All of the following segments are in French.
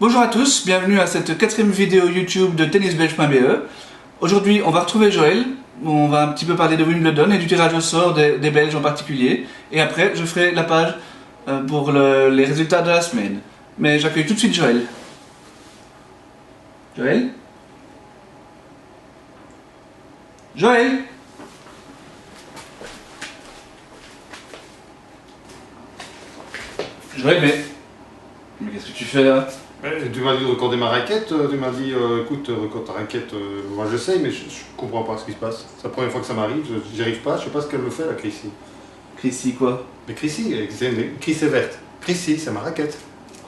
Bonjour à tous, bienvenue à cette quatrième vidéo YouTube de tennisbelge.be. Aujourd'hui, on va retrouver Joël. On va un petit peu parler de Wimbledon et du tirage au sort des Belges en particulier. Et après, je ferai la page pour les résultats de la semaine. Mais j'accueille tout de suite Joël. Joël? Joël? Joël, mais qu'est-ce que tu fais là? Tu m'as dit de recorder ma raquette, tu m'as dit écoute, recorde ta raquette, moi j'essaye mais je comprends pas ce qui se passe. C'est la première fois que ça m'arrive, j'y arrive pas, je sais pas ce qu'elle me fait la Chrissy. Chrissy quoi? Mais Chrissy, Chrissy est verte. Chrissy, c'est ma raquette.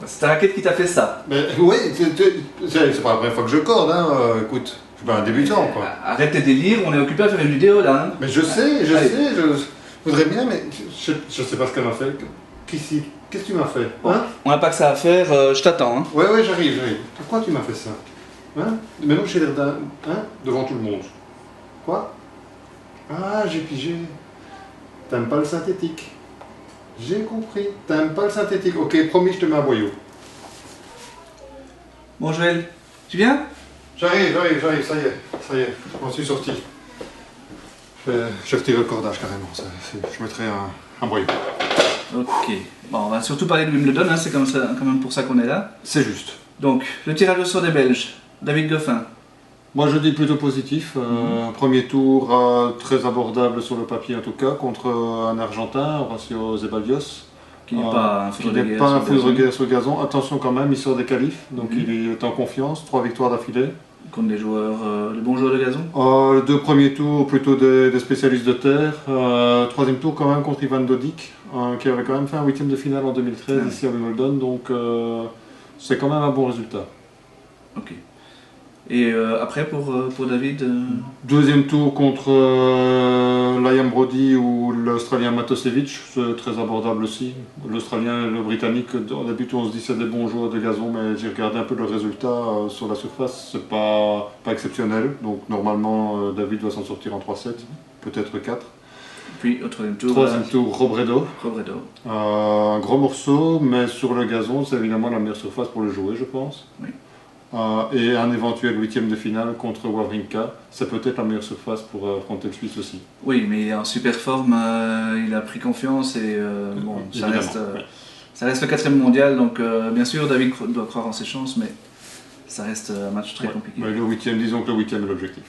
C'est ta raquette qui t'a fait ça? Mais oui, c'est pas la première fois que je corde, hein, écoute, je suis pas un débutant quoi. Arrête tes délires, on est occupé à faire une vidéo là. Hein. Mais je sais, je voudrais bien, mais je sais pas ce qu'elle m'a fait. Chrissy, qu'est-ce que tu m'as fait hein? On n'a pas que ça à faire, je t'attends. Hein. Ouais, j'arrive. Pourquoi tu m'as fait ça hein? Maintenant j'ai l'air d'un... Hein? Devant tout le monde. Quoi? Ah, j'ai pigé. T'aimes pas le synthétique. J'ai compris. T'aimes pas le synthétique. Ok, promis, je te mets un boyau. Bon Joël, tu viens? J'arrive, ça y est, je m'en suis sorti. Je retire le cordage carrément, je mettrai un boyau. Ok, bon, on va surtout parler de Wimbledon, hein, c'est quand même pour ça qu'on est là. C'est juste. Donc, le tirage au sort des Belges, David Goffin. Moi je dis plutôt positif, premier tour très abordable sur le papier en tout cas, contre un Argentin, Horacio Zeballos. Qui n'est pas un foudre de guerre sur le gazon. Attention quand même, il sort des qualifs, donc il est en confiance, 3 victoires d'affilée. Contre des joueurs, les bons joueurs de gazon? Les 2 premiers tours, plutôt des spécialistes de terre. 3e tour quand même contre Ivan Dodig, qui avait quand même fait un 8e de finale en 2013 ici à Wimbledon, donc c'est quand même un bon résultat. Ok. Et après pour David 2e tour contre Liam Brody ou l'Australien Matosevic, c'est très abordable aussi. L'Australien et le Britannique, au début on se dit c'est des bons joueurs de gazon, mais j'ai regardé un peu le résultat sur la surface, c'est pas exceptionnel. Donc normalement David doit s'en sortir en 3-7, peut-être 4. Puis au 3e tour, Robredo. Un gros morceau, mais sur le gazon, c'est évidemment la meilleure surface pour le jouer, je pense. Oui. Et un éventuel 8e de finale contre Wawrinka, c'est peut-être la meilleure surface pour affronter le Suisse aussi. Oui, mais il est en super forme, il a pris confiance et bon, ça reste le 4e mondial, donc bien sûr David doit croire en ses chances, mais ça reste un match très compliqué. Ouais, le 8e, disons que le 8e est l'objectif.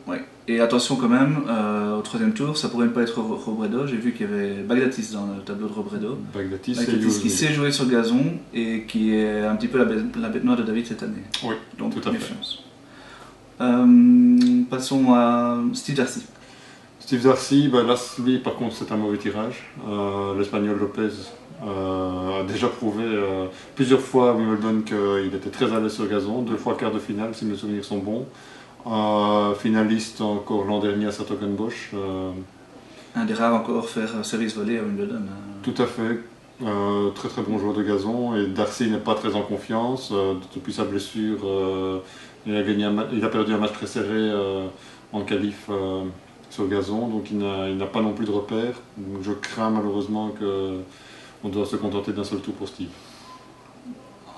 Ouais. Et attention quand même, au 3e tour, ça pourrait ne pas être Robredo. J'ai vu qu'il y avait Baghdatis dans le tableau de Robredo. Baghdatis qui sait jouer sur le gazon et qui est un petit peu la bête noire de David cette année. Oui, donc tout à méfiance. Passons à Steve Darcy. Steve Darcy, là, lui par contre c'est un mauvais tirage. L'Espagnol Lopez a déjà prouvé plusieurs fois à Wimbledon qu'il était très à l'aise sur le gazon, 2 fois quart de finale si mes souvenirs sont bons. Finaliste encore l'an dernier à Hertogenbosch. Un des rares encore faire service volé à Wimbledon. Tout à fait. Très bon joueur de gazon. Et Darcy n'est pas très en confiance. Depuis sa blessure, il a perdu un match très serré en qualif sur le gazon. Donc il n'a pas non plus de repères. Donc, je crains malheureusement qu'on doit se contenter d'un seul tour pour Steve.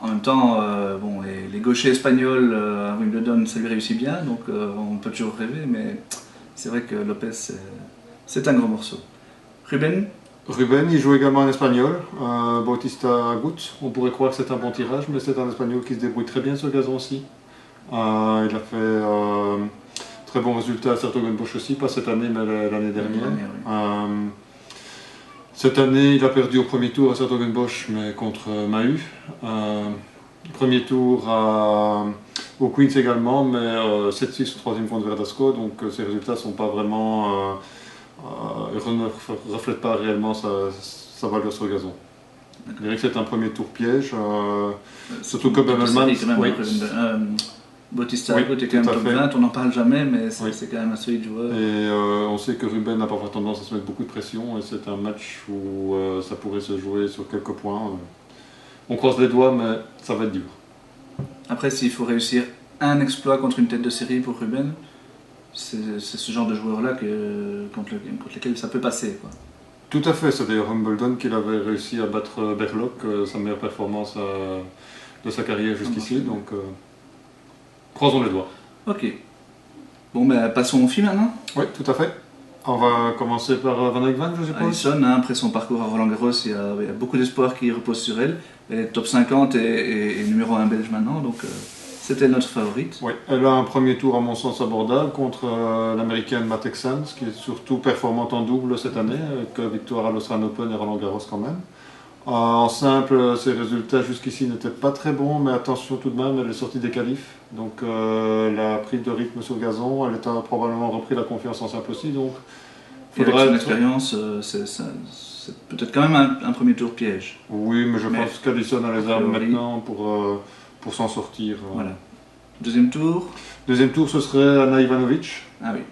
En même temps, bon, les gauchers espagnols à Wimbledon, ça lui réussit bien, donc on peut toujours rêver, mais c'est vrai que Lopez, c'est un gros morceau. Ruben, il joue également en espagnol, Bautista Agut. On pourrait croire que c'est un bon tirage, mais c'est un espagnol qui se débrouille très bien sur le gazon aussi. Il a fait très bon résultat à Hertogenbosch aussi, pas cette année, mais l'année dernière. Oui. Cette année, il a perdu au premier tour à Hertogenbosch, mais contre Mahut. Premier tour au Queens également, mais 7-6 au 3e contre Verdasco, donc ces résultats ne sont pas vraiment... ne reflètent pas réellement sa valeur sur le gazon. Je dirais que c'est un premier tour piège, surtout que Benelman... Bautista Agut est quand même top 20, on n'en parle jamais, mais c'est quand même un solide joueur. Et on sait que Ruben n'a pas tendance à se mettre beaucoup de pression, et c'est un match où ça pourrait se jouer sur quelques points. On croise les doigts, mais ça va être dur. Après, s'il faut réussir un exploit contre une tête de série pour Ruben, c'est ce genre de joueur-là contre lequel ça peut passer, quoi. Tout à fait, c'est d'ailleurs Wimbledon qu'il avait réussi à battre Berloc, sa meilleure performance de sa carrière jusqu'ici, donc croisons les doigts. Ok. Bon, ben passons aux filles maintenant. Oui, tout à fait. On va commencer par Van Eyck Van, je suppose. Alison, hein, après son parcours à Roland Garros, il y a beaucoup d'espoir qui repose sur elle. Elle est top 50 et numéro 1 belge maintenant, donc c'était notre favorite. Oui, elle a un premier tour à mon sens abordable contre l'américaine Matt Exans, qui est surtout performante en double cette année, avec victoire à l'Australian Open et Roland Garros quand même. En simple, ses résultats jusqu'ici n'étaient pas très bons, mais attention tout de même, elle est sortie des qualifs. Donc elle a pris de rythme sur gazon, elle a probablement repris la confiance en simple aussi. Donc faudra avec son expérience, c'est peut-être quand même un premier tour piège. Oui, mais je pense qu'Alison a les armes maintenant pour s'en sortir. Voilà. Deuxième tour. Deuxième tour, ce serait Ana Ivanovic, ah oui.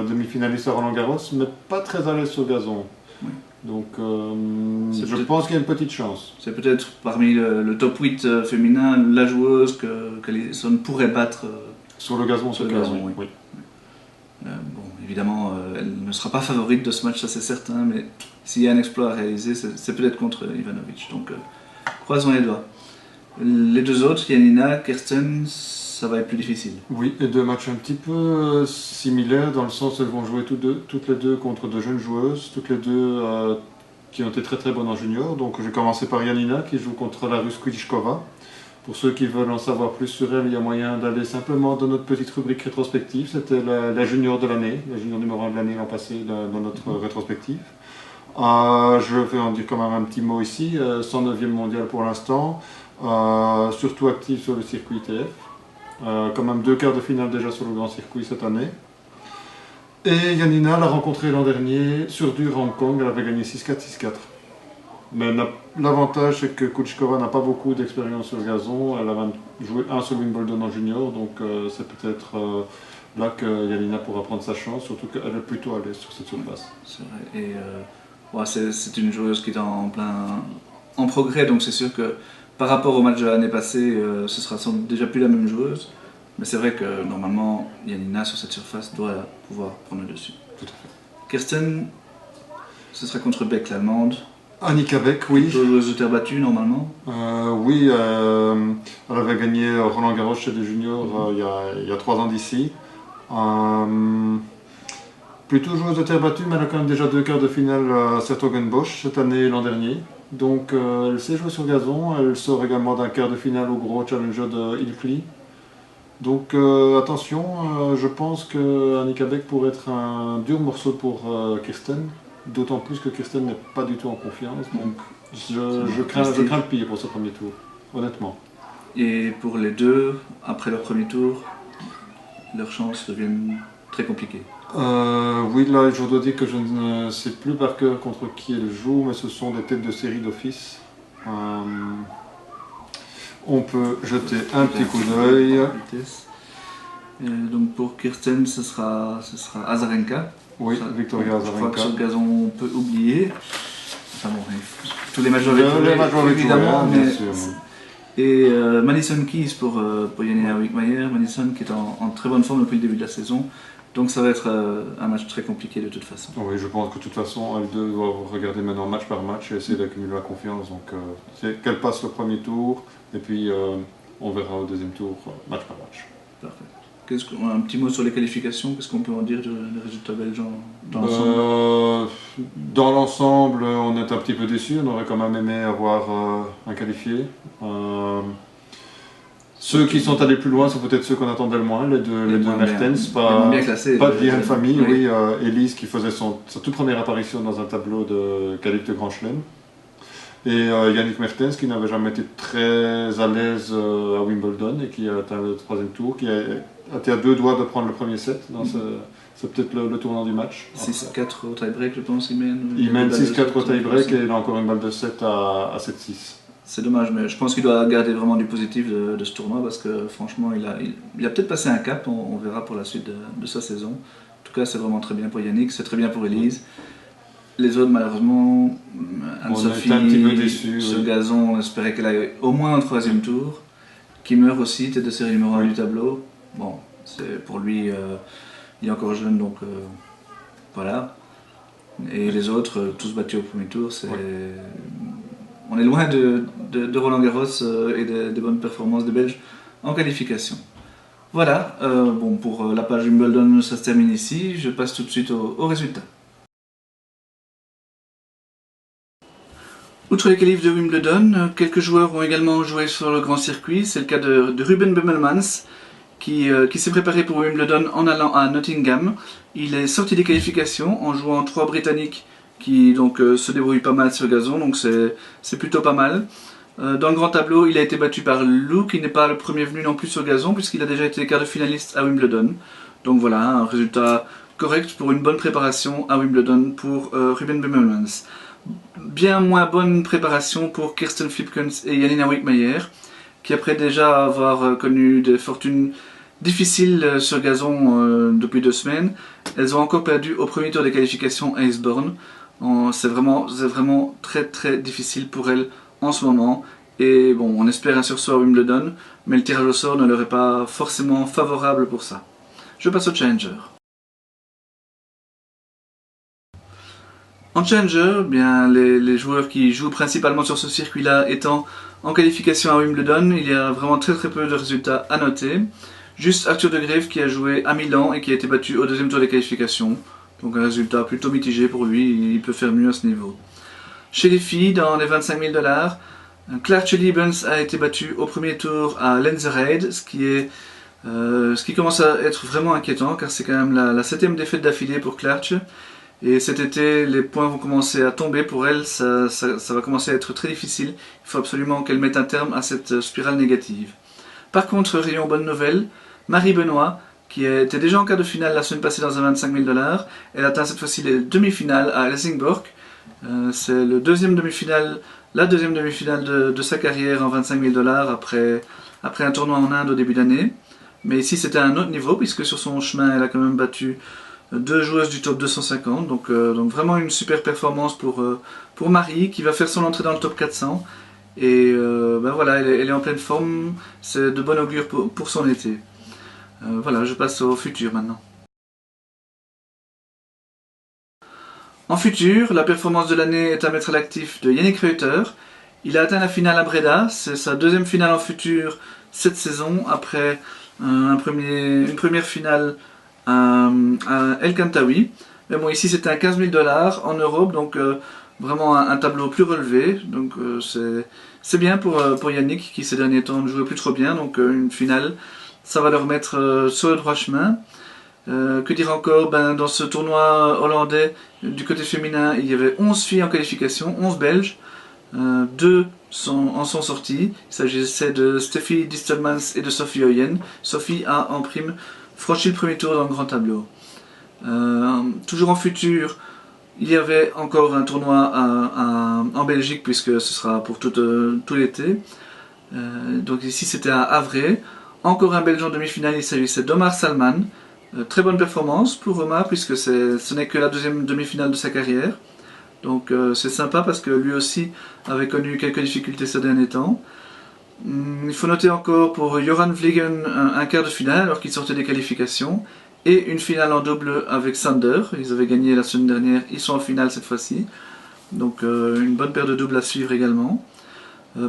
Demi-finaliste à Roland Garros, mais pas très à l'aise sur gazon. Oui. Donc je pense qu'il y a une petite chance. C'est peut-être parmi le top 8 féminin la joueuse qu'Alison pourrait battre sur le gazon. Sur le gazon, oui. Bon, évidemment, elle ne sera pas favorite de ce match, ça c'est certain, mais s'il y a un exploit à réaliser, c'est peut-être contre Ivanovic. Donc croisons les doigts. Les deux autres, Janina, Kirsten, ça va être plus difficile. Oui, et deux matchs un petit peu similaires dans le sens où elles vont jouer toutes les deux contre de jeunes joueuses, toutes les deux qui ont été très très bonnes en junior. Donc j'ai commencé par Janina qui joue contre la Russe Kudichkova. Pour ceux qui veulent en savoir plus sur elle, il y a moyen d'aller simplement dans notre petite rubrique rétrospective. C'était la junior de l'année, la junior numéro 1 de l'année l'an passé dans notre rétrospective. Je vais en dire quand même un petit mot ici. 109e mondial pour l'instant, surtout active sur le circuit ITF. Quand même 2 quarts de finale déjà sur le grand circuit cette année. Et Janina l'a rencontrée l'an dernier sur dur à Hong Kong, elle avait gagné 6-4, 6-4. Mais l'avantage c'est que Kudichkova n'a pas beaucoup d'expérience sur le gazon, elle a même joué un seul Wimbledon en junior, donc c'est peut-être là que Janina pourra prendre sa chance, surtout qu'elle est plutôt à l'aise sur cette surface. C'est vrai, et c'est une joueuse qui est en progrès, donc c'est sûr que par rapport au match de l'année passée, ce sera déjà plus la même joueuse, mais c'est vrai que normalement Janina sur cette surface doit pouvoir prendre le dessus. Tout à fait. Kirsten, ce sera contre Beck l'allemande. Annika Beck, oui. Joueuse de terre battue normalement. Oui, elle avait gagné Roland Garros chez les juniors il y a 3 ans d'ici. Plutôt joueuse de terre battue, mais elle a quand même déjà 2 quarts de finale à Sertogenbosch cette année et l'an dernier. Donc elle sait jouer sur gazon, elle sort également d'un quart de finale au gros challenger de Ilkley. Donc attention, je pense que Annika Beck pourrait être un dur morceau pour Kirsten. D'autant plus que Kirsten n'est pas du tout en confiance, donc je crains le pire pour ce premier tour, honnêtement. Et pour les deux, après leur premier tour, leurs chances deviennent très compliquées. Oui, là je dois dire que je ne sais plus par cœur contre qui elles jouent, mais ce sont des têtes de série d'office. On peut jeter un petit coup d'œil. Donc pour Kirsten, ce sera Azarenka. Oui, Victoria Azarenka. Je crois que sur le gazon, on peut oublier. Enfin bon, tous les matchs doivent être évidemment. Bien sûr. Et Madison Keys pour Janina Wickmayer. Madison qui est en très bonne forme depuis le début de la saison. Donc ça va être un match très compliqué de toute façon. Oui, je pense que de toute façon, elles deux doivent regarder maintenant match par match et essayer d'accumuler la confiance. Donc c'est qu'elles passent le premier tour et puis on verra au deuxième tour, match par match. Parfait. Un petit mot sur les qualifications, qu'est-ce qu'on peut en dire des résultats belges dans l'ensemble? Dans l'ensemble, on est un petit peu déçus, on aurait quand même aimé avoir un qualifié. Ceux qui sont allés plus loin sont peut-être ceux qu'on attendait le moins, les deux Mertens, pas de Diane Famille, oui, Elise qui faisait sa toute première apparition dans un tableau de qualif de Grand Chelem. Et Yannick Mertens qui n'avait jamais été très à l'aise à Wimbledon et qui a atteint le 3e tour, qui a été à 2 doigts de prendre le premier set. C'est peut-être le tournant du match. 6-4 au tie-break, je pense, il mène. Il mène 6-4 au tie-break et il a encore une balle de 7 à 7-6. C'est dommage, mais je pense qu'il doit garder vraiment du positif de ce tournoi parce que franchement, il a peut-être passé un cap, on verra pour la suite de sa saison. En tout cas, c'est vraiment très bien pour Yannick, c'est très bien pour Elise. Les autres, malheureusement, Anne-Sophie, un petit peu déçus, ce gazon, on espérait qu'elle aille au moins au 3e tour. Kimmer aussi, tête de série numéro 1 du tableau. Bon, pour lui, il est encore jeune, donc voilà. Et les autres, tous battus au premier tour, on est loin de Roland Garros et des bonnes performances des Belges en qualification. Voilà, bon, pour la page Wimbledon, ça se termine ici. Je passe tout de suite au résultat. Outre les qualifs de Wimbledon, quelques joueurs ont également joué sur le grand circuit. C'est le cas de Ruben Bummelmans, qui s'est préparé pour Wimbledon en allant à Nottingham. Il est sorti des qualifications en jouant 3 Britanniques qui donc se débrouillent pas mal sur gazon, donc c'est plutôt pas mal. Dans le grand tableau, il a été battu par Lou, qui n'est pas le premier venu non plus sur gazon, puisqu'il a déjà été quart de finaliste à Wimbledon. Donc voilà, un résultat correct pour une bonne préparation à Wimbledon pour Ruben Bummelmans. Bien moins bonne préparation pour Kirsten Flipkens et Janina Wickmeyer, qui après déjà avoir connu des fortunes difficiles sur gazon depuis 2 semaines, elles ont encore perdu au premier tour des qualifications à Eastbourne. C'est vraiment très difficile pour elles en ce moment. Et bon, on espère un sursaut à Wimbledon, mais le tirage au sort ne leur est pas forcément favorable pour ça. Je passe au Challenger. En Challenger, bien, les joueurs qui jouent principalement sur ce circuit-là étant en qualification à Wimbledon, il y a vraiment très peu de résultats à noter. Juste Arthur de Greef qui a joué à Milan et qui a été battu au 2e tour des qualifications. Donc un résultat plutôt mitigé pour lui, il peut faire mieux à ce niveau. Chez les filles, dans les 25 000 $, Clark Liebens a été battu au premier tour à Lenzerheide, ce qui commence à être vraiment inquiétant car c'est quand même la 7e défaite d'affilée pour Clark. Et cet été, les points vont commencer à tomber pour elle, ça va commencer à être très difficile. Il faut absolument qu'elle mette un terme à cette spirale négative. Par contre, rayon bonne nouvelle, Marie Benoît, qui était déjà en quart de finale la semaine passée dans un 25 000 $, elle atteint cette fois-ci les demi-finales à Helsingborg. C'est la deuxième demi-finale de sa carrière en 25 000 $ après un tournoi en Inde au début d'année. Mais ici c'était à un autre niveau, puisque sur son chemin elle a quand même battu 2 joueuses du top 250, donc vraiment une super performance pour Marie, qui va faire son entrée dans le top 400. Et ben voilà, elle est en pleine forme, c'est de bon augure pour son été. Voilà, je passe au futur maintenant. En futur, la performance de l'année est à mettre à l'actif de Yannick Reuter. Il a atteint la finale à Breda, c'est sa 2e finale en futur cette saison, après une première finale à El Kantaoui. Mais bon, ici c'était à 15 000 $ en Europe, donc vraiment un tableau plus relevé. Donc c'est bien pour Yannick qui ces derniers temps ne jouait plus trop bien, donc une finale, ça va le remettre sur le droit chemin. Que dire encore, dans ce tournoi hollandais du côté féminin, il y avait 11 filles en qualification, 11 Belges, 2 en sont sorties. Il s'agissait de Steffi Distelmans et de Sophie Oyen. Sophie a en prime franchi le premier tour dans le grand tableau. Toujours en futur, il y avait encore un tournoi en Belgique, puisque ce sera pour tout l'été. Donc ici c'était à Havre. Encore un Belge en demi-finale, il s'agissait d'Omar Salman. Très bonne performance pour Omar, puisque ce n'est que la 2e demi-finale de sa carrière. Donc c'est sympa parce que lui aussi avait connu quelques difficultés ces derniers temps. Il faut noter encore pour Joran Vliegen un quart de finale alors qu'il sortait des qualifications, et une finale en double avec Sander. Ils avaient gagné la semaine dernière, ils sont en finale cette fois-ci. Donc une bonne paire de doubles à suivre également.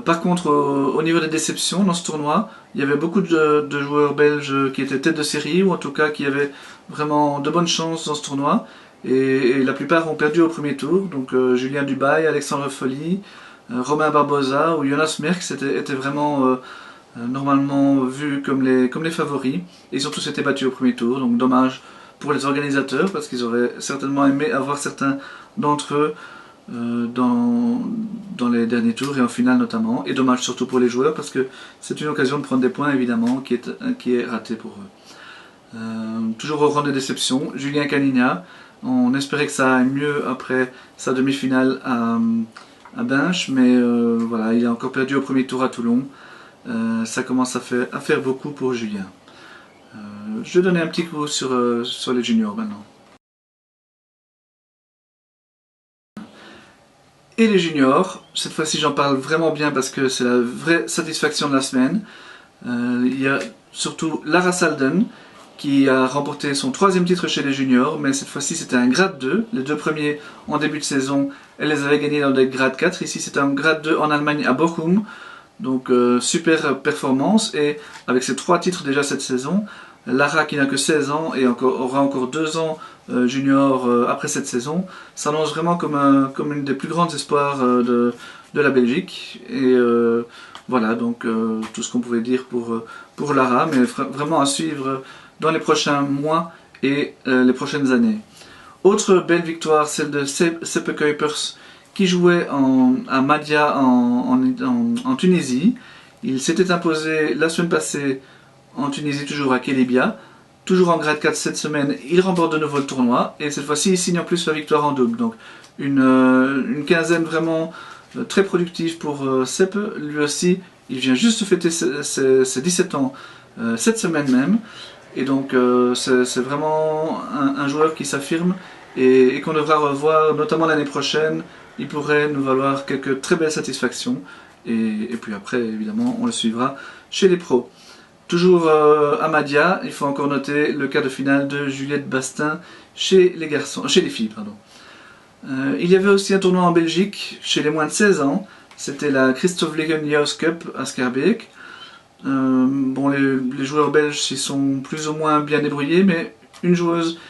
Par contre, au niveau des déceptions dans ce tournoi, il y avait beaucoup de joueurs belges qui étaient tête de série, ou en tout cas qui avaient vraiment de bonnes chances dans ce tournoi, et la plupart ont perdu au premier tour. Donc Julien Dubail, Alexandre Folly, Romain Barbosa ou Jonas Merckx étaient vraiment normalement vus comme les favoris, et ils ont tous été battus au premier tour. Donc dommage pour les organisateurs, parce qu'ils auraient certainement aimé avoir certains d'entre eux dans les derniers tours et en finale notamment, et dommage surtout pour les joueurs parce que c'est une occasion de prendre des points évidemment qui est ratée pour eux. Toujours au rang de déception, Julien Canigna, on espérait que ça aille mieux après sa demi-finale à Binche, mais voilà, il a encore perdu au premier tour à Toulon. Ça commence à faire beaucoup pour Julien. Je vais donner un petit coup sur les juniors maintenant. Et les juniors, cette fois-ci j'en parle vraiment bien parce que c'est la vraie satisfaction de la semaine. Il y a surtout Lara Salden qui a remporté son 3e titre chez les juniors, mais cette fois-ci c'était un grade 2. Les 2 premiers en début de saison elle les avait gagnés dans des grades 4. Ici c'est un grade 2 en Allemagne à Bochum. Donc super performance, et avec ces 3 titres déjà cette saison, Lara qui n'a que 16 ans et aura encore 2 ans junior après cette saison, s'annonce vraiment comme une des plus grandes espoirs de la Belgique. Et voilà, donc tout ce qu'on pouvait dire pour Lara, mais vraiment à suivre dans les prochains mois et les prochaines années. Autre belle victoire, celle de Seppe Kuipers, qui jouait à Madia en Tunisie. Il s'était imposé la semaine passée en Tunisie, toujours à Kelebia, toujours en grade 4 cette semaine. Il remporte de nouveau le tournoi, et cette fois-ci il signe en plus la victoire en double. Donc une quinzaine vraiment très productive pour Seppe. Lui aussi, il vient juste de fêter ses 17 ans cette semaine même. Et donc c'est vraiment un joueur qui s'affirme et qu'on devra revoir, notamment l'année prochaine. Il pourrait nous valoir quelques très belles satisfactions. Et puis après, évidemment, on le suivra chez les pros. Toujours à Madia, il faut encore noter le quart de finale de Juliette Bastin chez les filles. Il y avait aussi un tournoi en Belgique chez les moins de 16 ans. C'était la Christophe Legen Youth Cup à Schaerbeek. Bon, les joueurs belges s'y sont plus ou moins bien débrouillés, mais une joueuse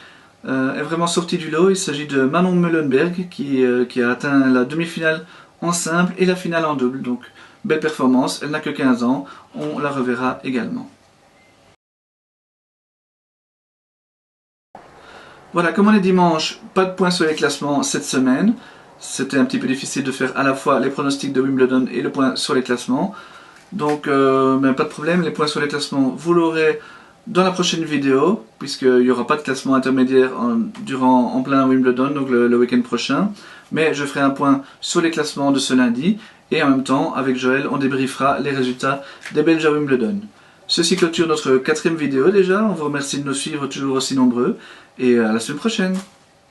est vraiment sortie du lot. Il s'agit de Manon Meulenberg qui a atteint la demi-finale en simple et la finale en double. Donc belle performance, elle n'a que 15 ans, on la reverra également. Voilà, comme on est dimanche, pas de points sur les classements cette semaine. C'était un petit peu difficile de faire à la fois les pronostics de Wimbledon et le point sur les classements. Donc pas de problème, les points sur les classements vous l'aurez dans la prochaine vidéo, puisqu'il n'y aura pas de classement intermédiaire en plein Wimbledon, donc le week-end prochain. Mais je ferai un point sur les classements de ce lundi, et en même temps, avec Joël, on débriefera les résultats des Belges à Wimbledon. Ceci clôture notre 4e vidéo déjà, on vous remercie de nous suivre toujours aussi nombreux, et à la semaine prochaine.